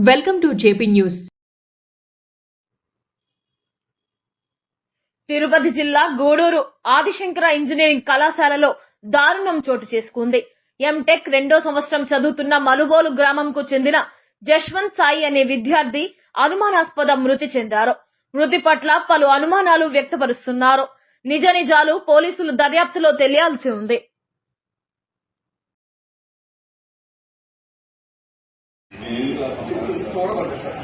Welcome to JP news. Tirupati జిల్లా Gudur Adi Shankara engineering కళాశాలలో దారుణం చోటు చేసుకుంది. ఎంటెక్ 2వ సంవత్సరం చదువుతున్న మలుబోలు గ్రామంకు చెందిన జశ్వంత్ సాయి అనే విద్యార్థి అనుమానాస్పద మృతి చెందారు. మృతి పట్ల పలు అనుమానాలు వ్యక్తపరుస్తున్నారు. నిజ నిజాలు పోలీసులు దర్యాప్తులో తెలియాల్సి ఉంది. చూడబడ్డా సార్.